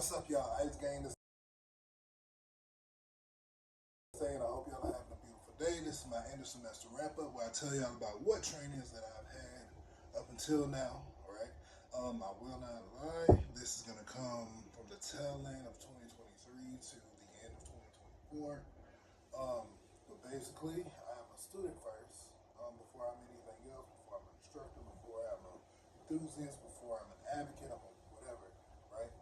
What's up, y'all? Ice Gang this thing. I hope y'all are having a beautiful day. This is my end of semester wrap up where I tell y'all about what trainings that I've had up until now. All right. I will not lie. This is gonna come from the tail end of 2023 to the end of 2024. But basically, I'm a student first. Before I'm anything else, before I'm an instructor, before I'm an enthusiast, before I'm an advocate, I'm a whatever. Right.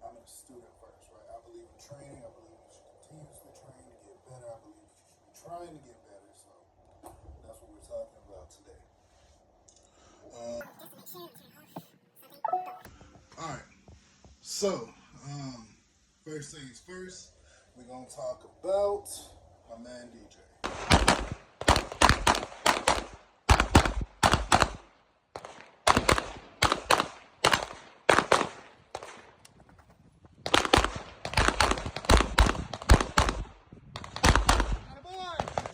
I'm a student first, right? I believe in training. I believe you should continuously train to get better. I believe you should be trying to get better. So that's what we're talking about today. All right. So, first things first, we're gonna talk about my man DJ.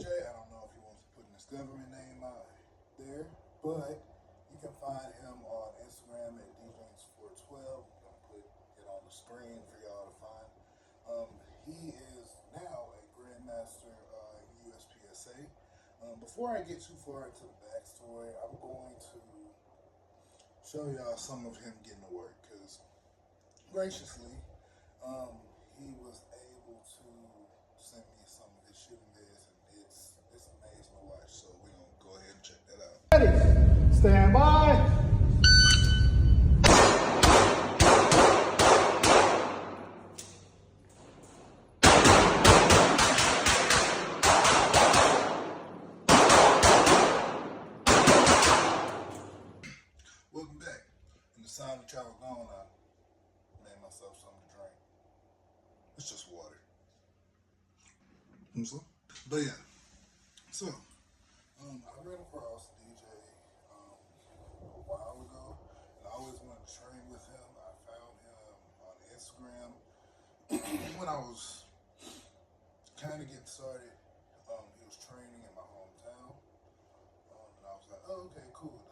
I don't know if he wants to put his government name out there, but you can find him on Instagram at DJs412. I'm gonna put it on the screen for y'all to find. He is now a Grandmaster USPSA. Before I get too far into the backstory, I'm going to show y'all some of him getting to work because graciously, he was able to send me some of his shooting vids, and it's amazing to watch. So we're gonna go ahead and check that out. Ready, stand by. Welcome back. In the time that y'all were gone, I made myself something to drink. It's just water. But yeah, so I ran across DJ a while ago, and I always wanted to train with him. I found him on Instagram when I was kind of getting started. He was training in my hometown, and I was like, oh, okay, cool.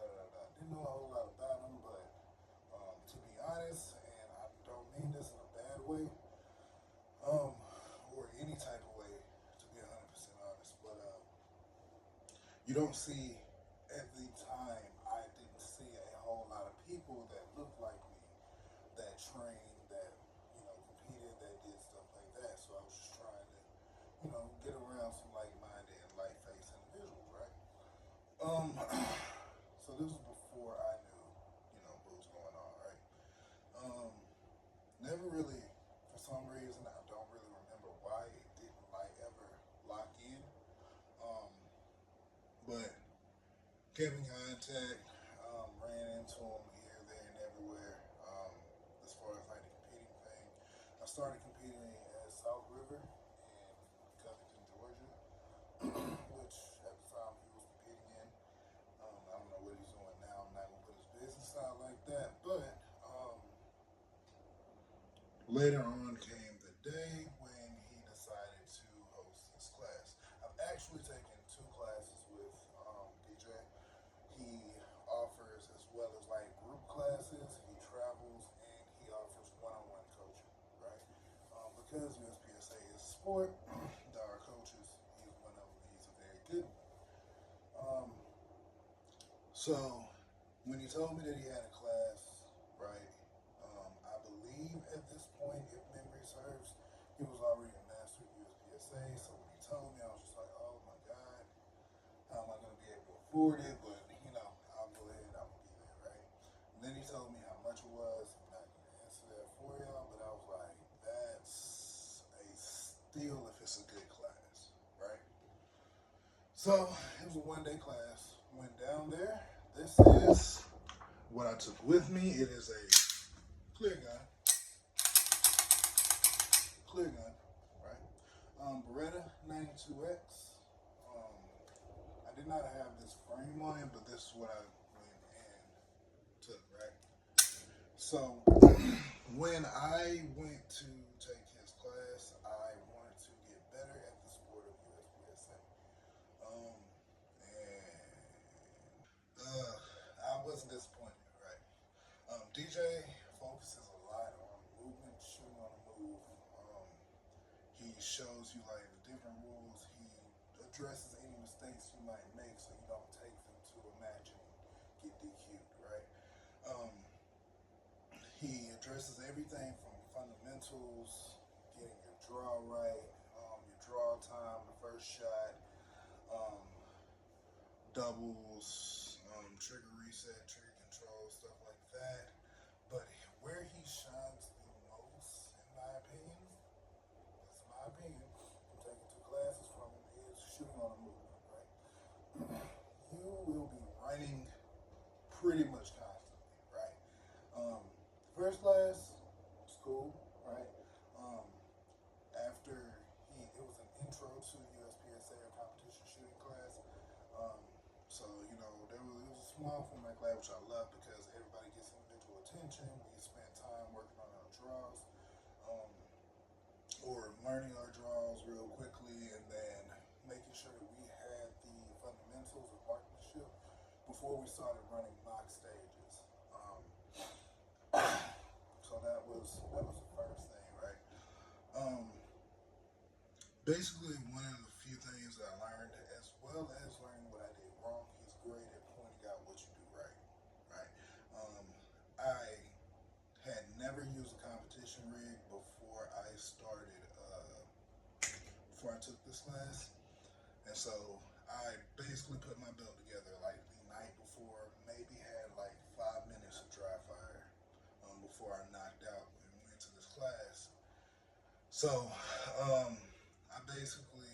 Didn't know a whole lot about him, but to be honest, and I don't mean this in a bad way, or any type of way, to be 100% honest, but you don't see every time. I didn't see a whole lot of people that looked like me, that trained, that competed, that did stuff like that. So I was just trying to get around some like-minded and light-faced individuals, right? So this was before I knew what was going on, right? Never really, for some reason, I don't really remember why it didn't ever lock in. But kept in contact, ran into him here, there, and everywhere. As far as the competing thing, I started competing at South River in Covington, Georgia, which at the time he was competing in. I don't know what he's doing now. I'm not gonna put his business out like that, but later on came the day when he decided to host his class. I've actually taken 2 classes with DJ. He offers as well as group classes. He travels and he offers one-on-one coaching, right? Because USPSA is sport, our coaches, he's one of them. He's a very good one. So when he told me that he had a class, right? I believe at this point, if memory serves, he was already a master at USPSA. So when he told me, I was just like, oh my God, how am I going to be able to afford it? But, I'll go ahead, I'm going to be there, right? And then he told me how much it was. I'm not going to answer that for y'all, but I was like, that's a steal if it's a good class, right? So it was a 1-day class. Went down there. This is what I took with me. It is a clear gun, right? Beretta 92X. I did not have this frame on it, but this is what I went and took, right? So when I went to take his class, I wanted to get better at the sport of USPSA. And I wasn't disappointed, right? DJ focuses a lot on movement, shooting on shows you like the different rules. He addresses any mistakes you might make so you don't take them to a match and get DQ'd, right? Um, he addresses everything from fundamentals, getting your draw right, your draw time, the first shot, um, doubles, trigger reset, trigger control, stuff like that. But where he shines the most, in my opinion, that's my opinion, I'm taking 2 classes from him, is shooting on a movement, right? You will be running pretty much constantly, right? First class was cool, right? Um, After it was an intro to USPSA or competition shooting class. Um, so it was a small format class, which I love because everybody gets individual attention. We spend time working on our draws, um, or learning our draws real quickly, and then making sure that we had the fundamentals of marksmanship before we started running mock stages. So that was the first thing, right? Um, Basically, one of the few things that I learned, as well as learning what I did wrong, he's great at pointing out what you do right. Right. I had never used a competition rig before I started. Before I took this class, and so I basically put my belt together like the night before. Maybe had like 5 minutes of dry fire before I knocked out and went to this class. So I basically,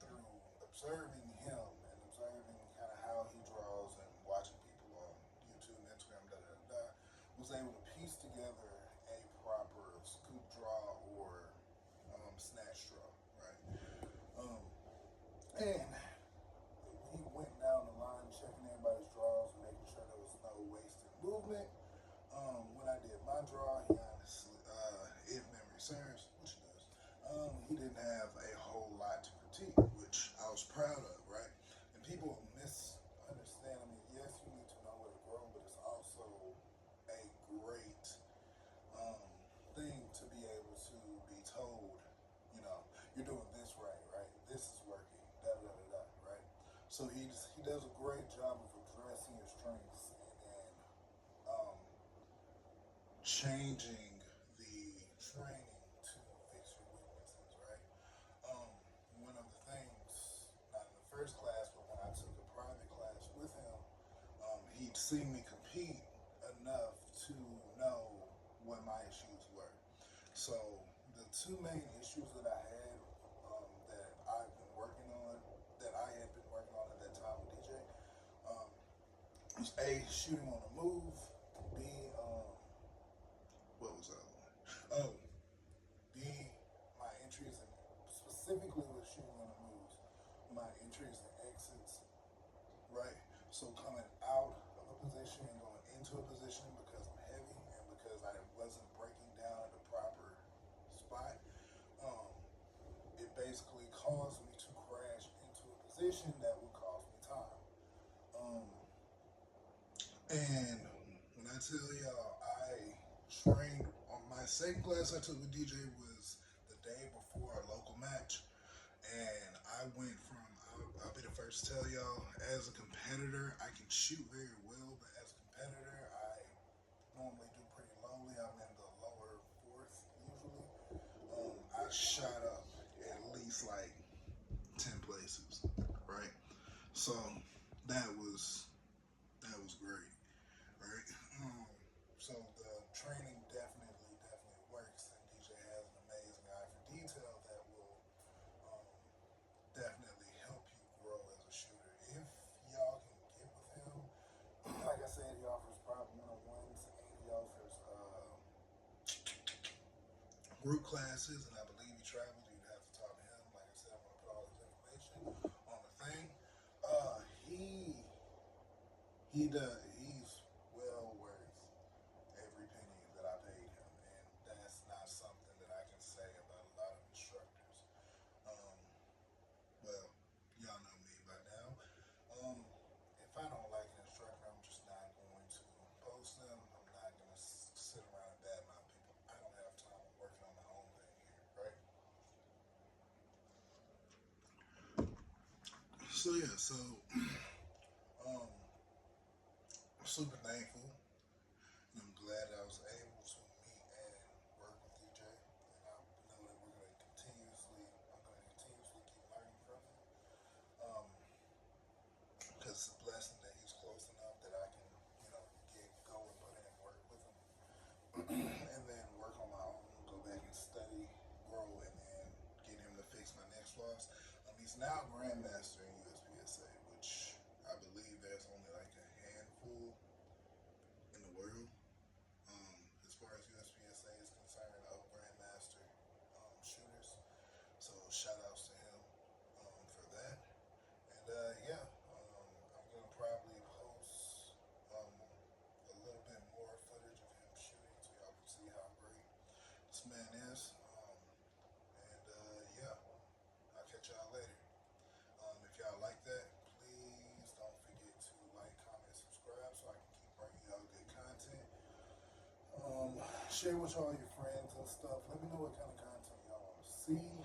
through observing him and observing kind of how he draws and watching people on YouTube, Instagram, was able to piece together a proper scoop draw or snatch draw, right? Um, and he went down the line checking everybody's draws and making sure there was no wasted movement. When I did my draw, he honestly, if memory serves, which it does, he didn't have a whole lot to critique, which I was proud of, right? And people misunderstand. I mean, yes, you need to know where to grow, but it's also a great thing to be able to be told, you're doing this right, right? This is working, da da da da, right? So he does a great job of addressing your strengths and then changing the training to fix your weaknesses, right? One of the things, not in the first class, but when I took a private class with him, he'd seen me compete enough to know what my issues were. So the two main issues that I had, that I've been working on, that I had been working on at that time with DJ, was A, shooting on the move, B, what was the other one? Oh, B, my entries and specifically with shooting on the moves, my entries and exits, right? So coming out of a position and going into a position because I'm heavy and because I wasn't breaking down at the proper spot, it basically caused me to crash into a position that would cost me time. And when I tell y'all, I trained on my second class I took with DJ was the day before a local match, and I went from I'll be the first to tell y'all, as a competitor, I can shoot very well, but as a competitor, I normally do pretty lowly. I'm in the lower fourth usually. I shot up at least like 10 places, right? So that was great, right? So the training definitely works, and DJ has an amazing eye for detail that will definitely help you grow as a shooter. If y'all can get with him, like I said, he offers private one-on-ones and he offers group classes, and I believe he travels. You'd have to talk to him. Like I said, I'm gonna put all his information on the thing. He does. He's well worth every penny that I paid him, and that's not something that I can say about a lot of instructors. Um, well, y'all know me by now. If I don't like an instructor, I'm just not going to post them. I'm not going to sit around and badmouth people. I don't have time. I'm working on my own thing here, right? So yeah, so um, I'm super thankful, and I'm glad I was able to meet and work with DJ, and I know that we're going to continuously, I'm going to continuously keep learning from him, because it's a blessing that he's close enough that I can, get go and put in work with him, and then work on my own, go back and study, grow, and then get him to fix my next flaws. He's now Grandmaster in USPSA, which I believe there's only like a handful in the world, as far as USPSA is concerned, of Grandmaster shooters. So shout outs to him for that. And yeah, I'm gonna probably post a little bit more footage of him shooting so y'all can see how great this man is. And yeah, I'll catch y'all later. If y'all like that, please don't forget to like, comment, subscribe so I can keep bringing y'all good content. Share with all your friends and stuff. Let me know what kind of content y'all want to see.